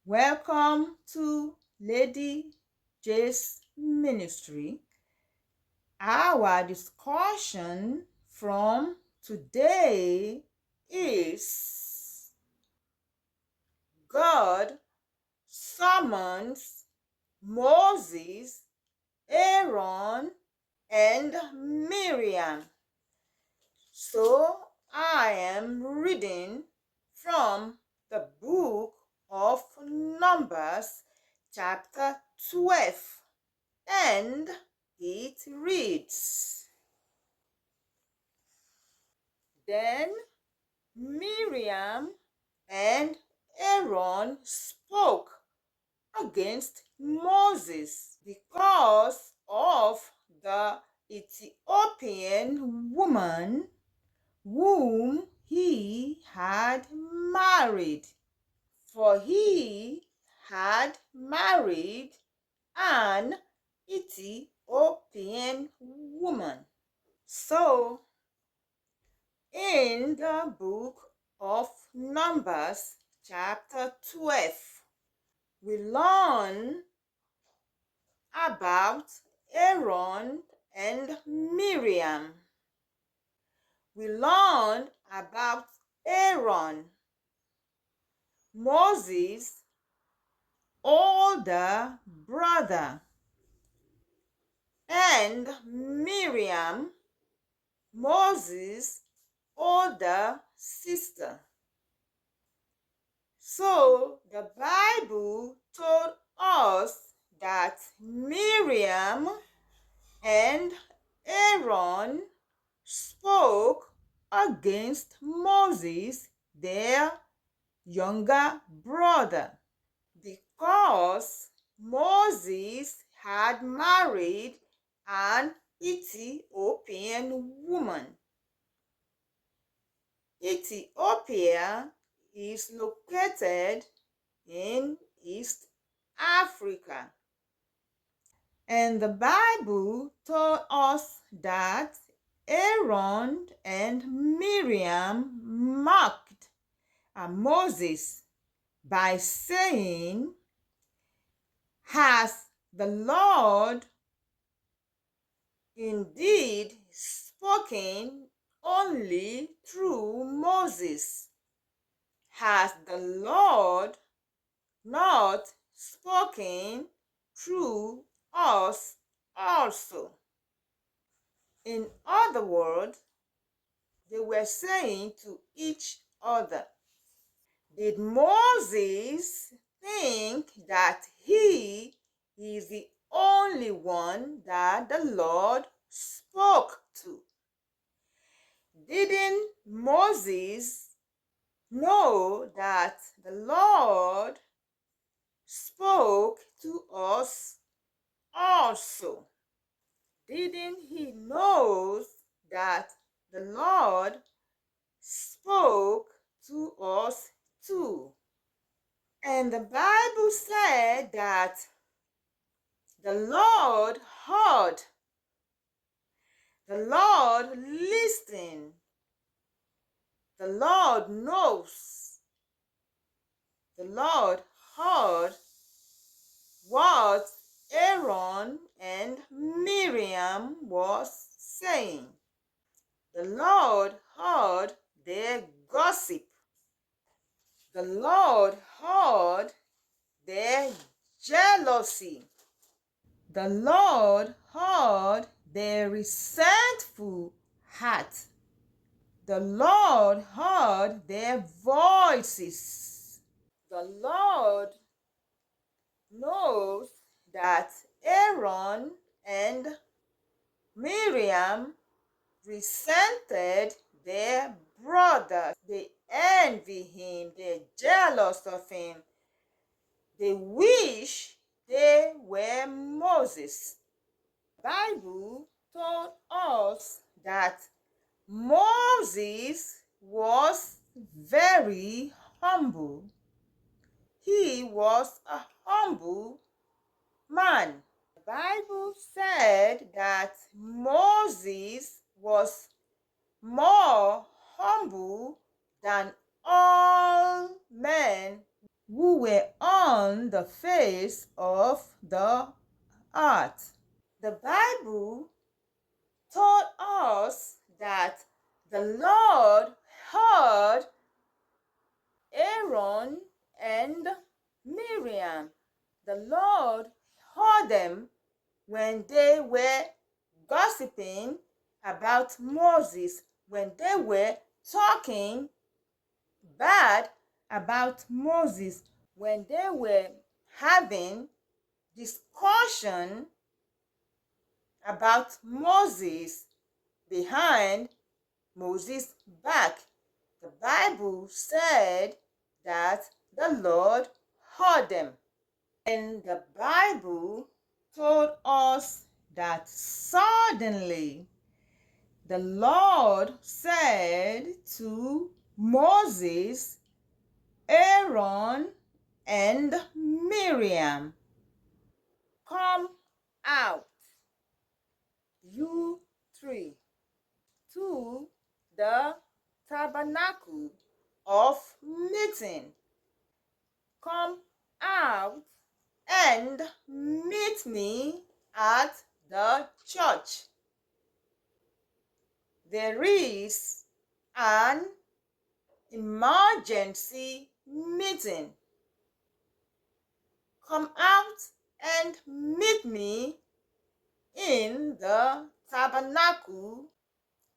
Welcome to Lady J's Ministry. Our discussion from today is God summons Moses, Aaron, and Miriam. So I am reading from the book of Numbers, chapter 12, and it reads, Then Miriam and Aaron spoke against Moses because of the Ethiopian woman whom he had married, for he had married an Ethiopian woman. So, in the book of Numbers, chapter 12, we learn about Aaron and Miriam. We learn about Aaron, Moses' older brother, and Miriam, Moses' older sister. So the Bible told us that Miriam and Aaron spoke against Moses, their younger brother, because Moses had married an Ethiopian woman. Ethiopia is located in East Africa. And the Bible told us that Aaron and Miriam mocked Moses by saying, Has the Lord indeed spoken only through Moses? Has the Lord not spoken through us also? In other words, they were saying to each other, Did Moses think that he is the only one that the Lord spoke to? Didn't Moses know that the Lord spoke to us also? Didn't he know that the Lord spoke to us too? And the Bible said that the Lord heard, the Lord listened, the Lord knows, the Lord heard what Aaron and Miriam was saying. The Lord heard their gossip. The Lord heard their jealousy. The Lord heard their resentful heart. The Lord heard their voices. The Lord knows that Aaron and Miriam resented their brother. They envy him, they're jealous of him. They wish they were Moses. The Bible told us that Moses was very humble. He was a humble man. The Bible said that Moses was more humble than all men. who were on the face of the earth. The Bible told us that the Lord heard Aaron and Miriam. The Lord heard them when they were gossiping about Moses, when they were talking bad about Moses, when they were having discussion about Moses behind Moses' back. The Bible said that the Lord heard them. And the Bible told us that suddenly the Lord said to Moses, Aaron, and Miriam, "Come out, you three, to the tabernacle of meeting. Come out and meet me at the church. There is an emergency meeting. Come out and meet me in the tabernacle,"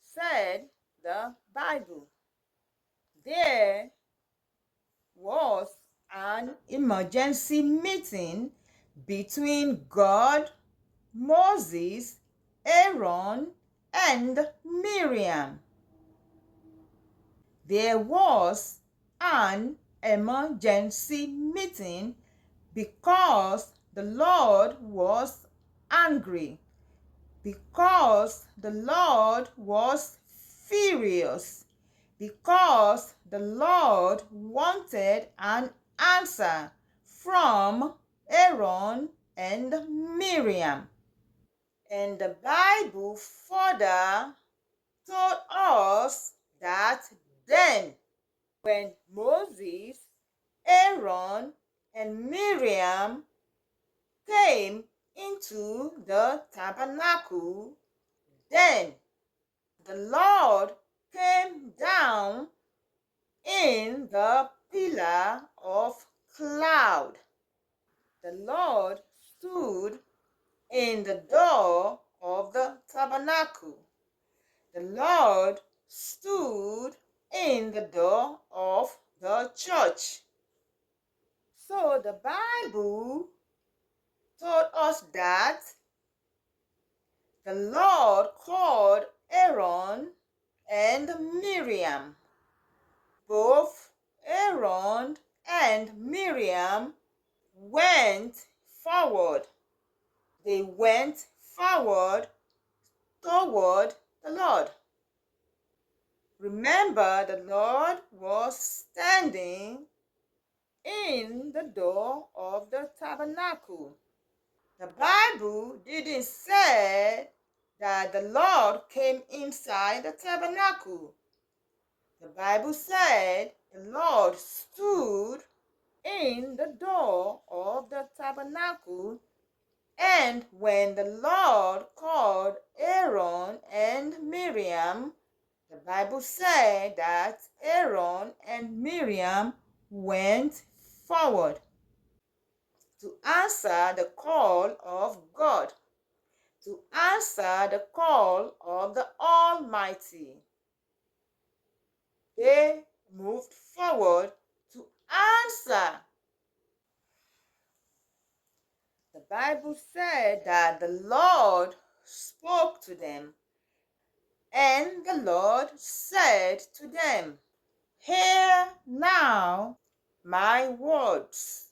said the Bible. There was an emergency meeting between God, Moses, Aaron, and Miriam. There was an emergency meeting because the Lord was angry, because the Lord was furious, because the Lord wanted an answer from Aaron and Miriam. And the Bible further told us that then, when Moses, Aaron, and Miriam came into the tabernacle, then the Lord came down in the pillar of cloud. The Lord stood in the door of the tabernacle. The Lord stood in the door of the church. So the Bible told us that the Lord called Aaron and Miriam. Both Aaron and Miriam went forward. They went forward toward the Lord. Remember, the Lord was standing in the door of the tabernacle. The Bible didn't say that the Lord came inside the tabernacle. The Bible said the Lord stood in the door of the tabernacle, and when the Lord called Aaron and Miriam, the Bible said that Aaron and Miriam went forward to answer the call of God, to answer the call of the Almighty. They moved forward to answer. The Bible said that the Lord spoke to them, and the Lord said to them, "Hear now my words.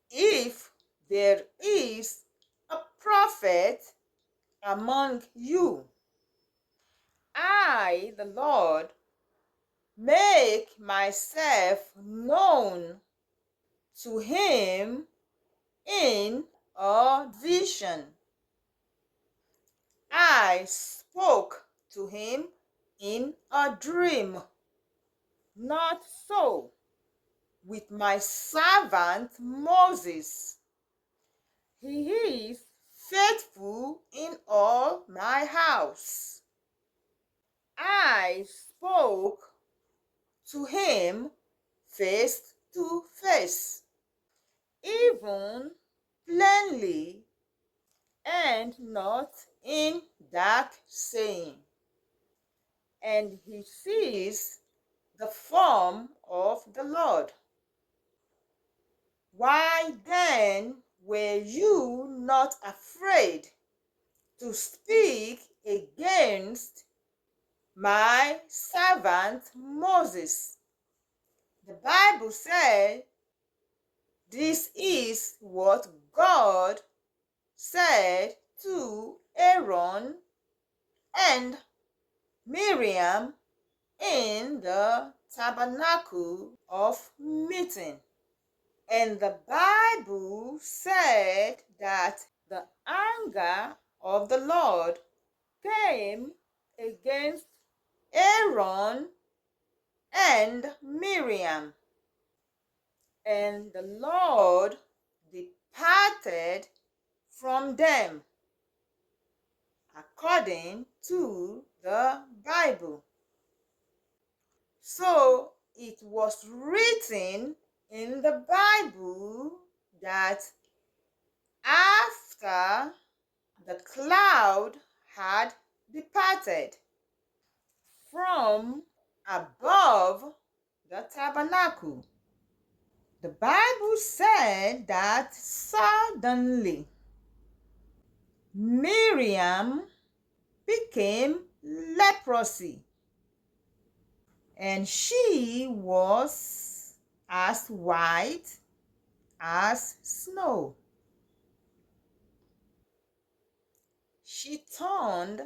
If there is a prophet among you, I, the Lord, make myself known to him in a vision. I spoke to him in a dream. Not so. with my servant Moses. He is faithful in all my house. I spoke to him face to face, even plainly, and not in dark saying. And he sees the form of the Lord. Why then were you not afraid to speak against my servant Moses? The Bible said this is what God said to Aaron and Miriam in the tabernacle of meeting. And the Bible said that the anger of the Lord came against Aaron and Miriam, and the Lord departed from them, according to the Bible. So it was written in the Bible that after the cloud had departed from above the tabernacle, the Bible said that suddenly Miriam became leprosy, and she was as white as snow. She turned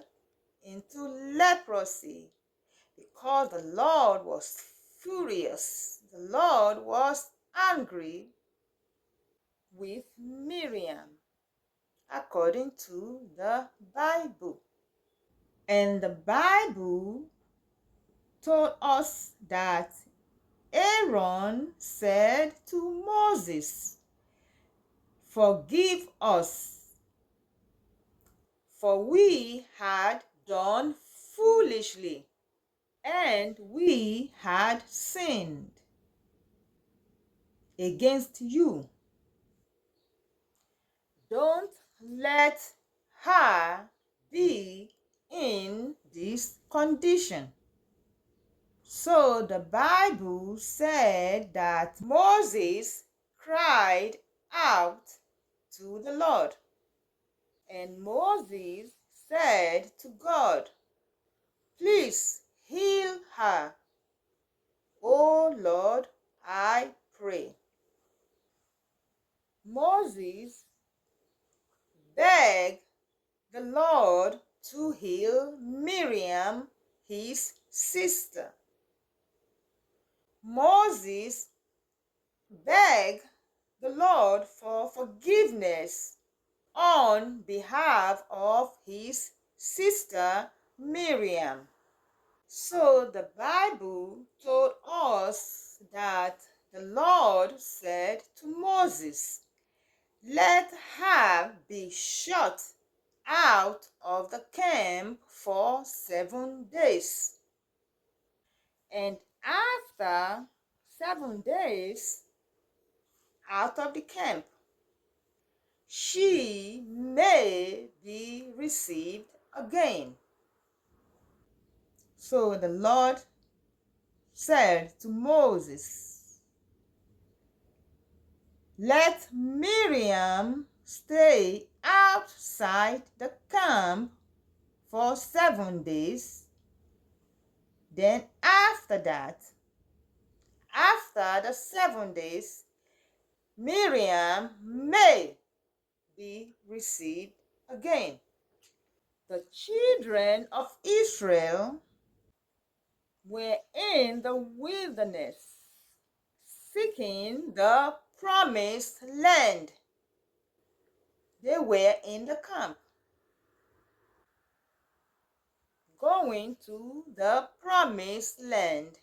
into leprosy because the Lord was furious. The Lord was angry with Miriam, according to the Bible. And the Bible told us that Aaron said to Moses, "Forgive us, for we had done foolishly, and we had sinned against you. Don't let her be in this condition." So the Bible said that Moses cried out to the Lord, and Moses said to God, "Please heal her, O Lord, I pray." Moses begged the Lord to heal Miriam, his sister. Moses begged the Lord for forgiveness on behalf of his sister Miriam. So the Bible told us that the Lord said to Moses, "Let her be shut out of the camp for 7 days. And after 7 days out of the camp, she may be received again." So the Lord said to Moses, "Let Miriam stay outside the camp for 7 days. Then after that, after the 7 days, Miriam may be received again." The children of Israel were in the wilderness seeking the promised land. They were in the camp going to the promised land.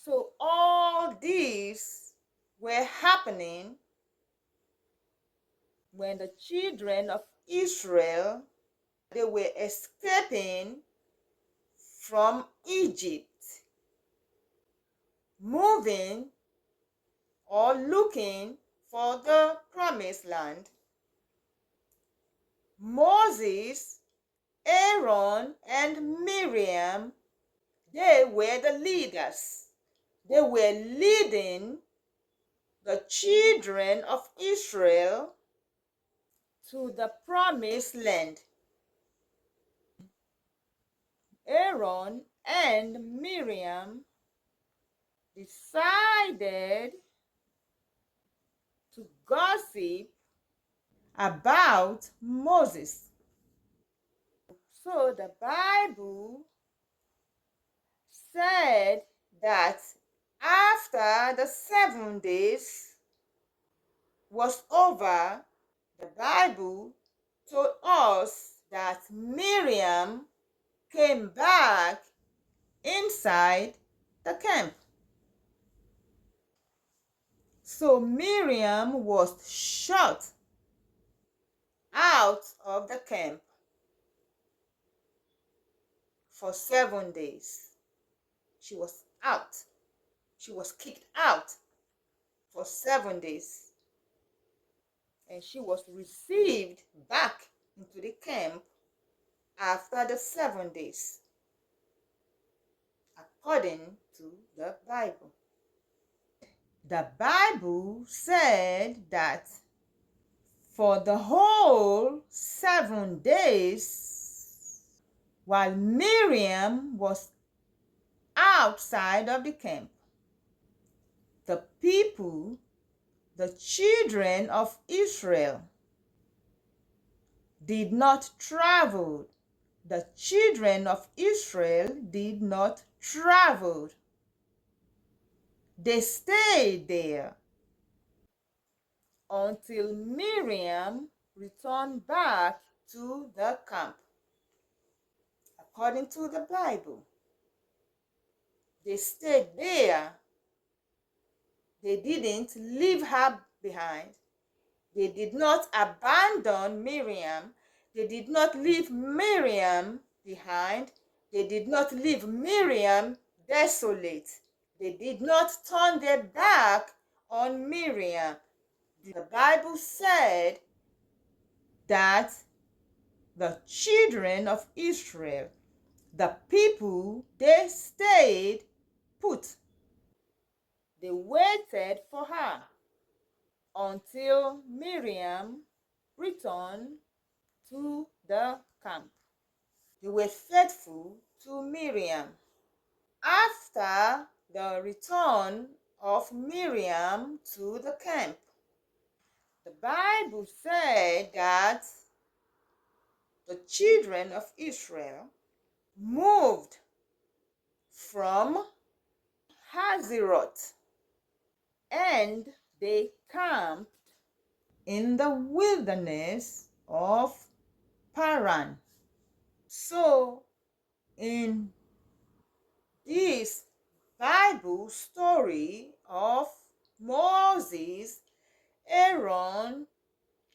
So all these were happening when the children of Israel, they were escaping from Egypt, moving or looking for the promised land. Moses, Aaron, and Miriam, they were the leaders. They were leading the children of Israel to the promised land. Aaron and Miriam decided to gossip about Moses. So the Bible said that after the 7 days was over, the Bible told us that Miriam came back inside the camp. So Miriam was shut out of the camp for 7 days. She was out. She was kicked out for 7 days. And she was received back into the camp after the 7 days, according to the Bible. The Bible said that for the whole 7 days, while Miriam was outside of the camp, the people, the children of Israel, did not travel. The children of Israel did not travel. They stayed there until Miriam returned back to the camp. According to the Bible, they stayed there. They didn't leave her behind. They did not abandon Miriam. They did not leave Miriam behind. They did not leave Miriam desolate. They did not turn their back on Miriam. The Bible said that the children of Israel, the people, they stayed put. They waited for her until Miriam returned to the camp. They were faithful to Miriam. After the return of Miriam to the camp, the Bible said that the children of Israel moved from Hazeroth and they camped in the wilderness of Paran. So, in this Bible story of Moses, Aaron,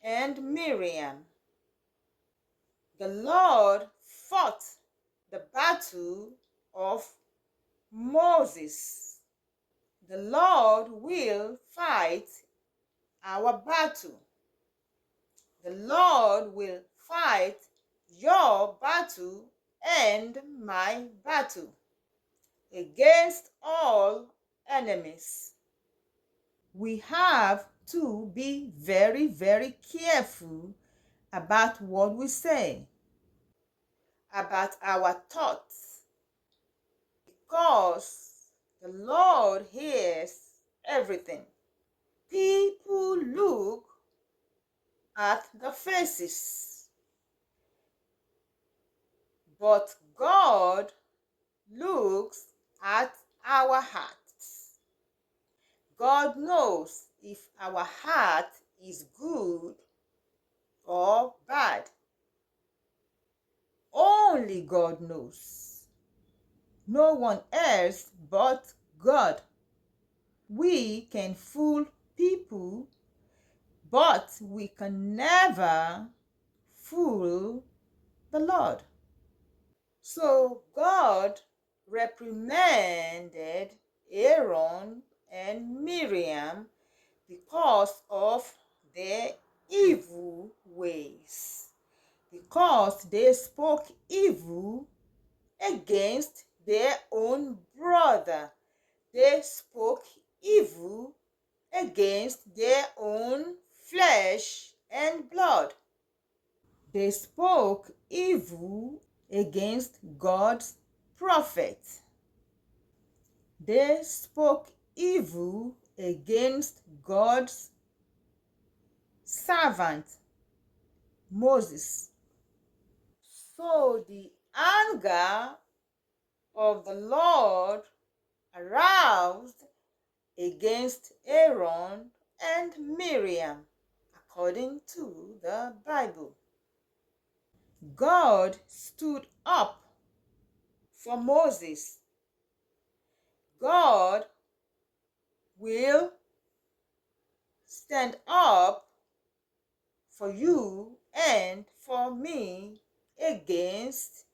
and Miriam, the Lord fought the battle of Moses. The Lord will fight our battle. The Lord will fight your battle and my battle against all enemies. We have to be very, very careful about what we say, about our thoughts, because the Lord hears everything. People look at the faces, but God looks at our hearts. God knows if our heart is good or bad. Only God knows. No one else but God. We can fool people, but we can never fool the Lord. So God reprimanded Aaron and Miriam because of their evil ways, because they spoke evil against their own brother. They spoke evil against their own flesh and blood. They spoke evil against God's prophet. They spoke evil against God's servant, Moses. So the anger of the Lord aroused against Aaron and Miriam, according to the Bible. God stood up for Moses. God will stand up for you and for me against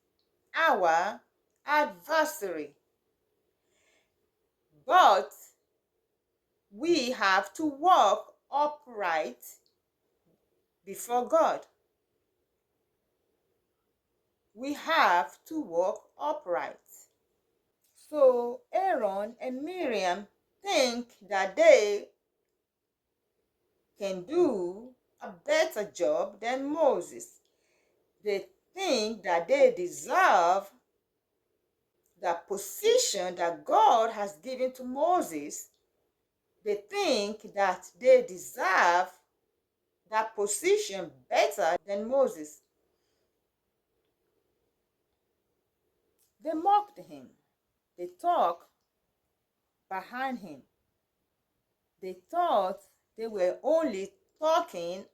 our adversary. But we have to walk upright before God. We have to walk upright. So Aaron and Miriam think that they can do a better job than Moses. They think that they deserve the position that God has given to Moses. They think that they deserve that position better than Moses. They mocked him. They talked behind him. They thought they were only talking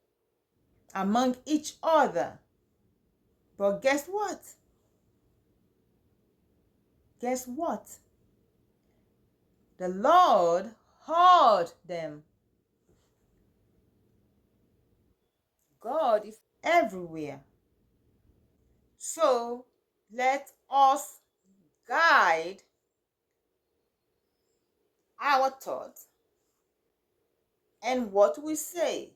among each other. But guess what? Guess what? The Lord heard them. God is everywhere. So let us guide our thoughts and what we say,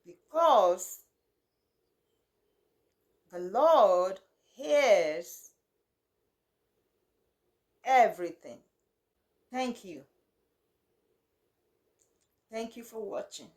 because the Lord hears everything. Thank you. Thank you for watching.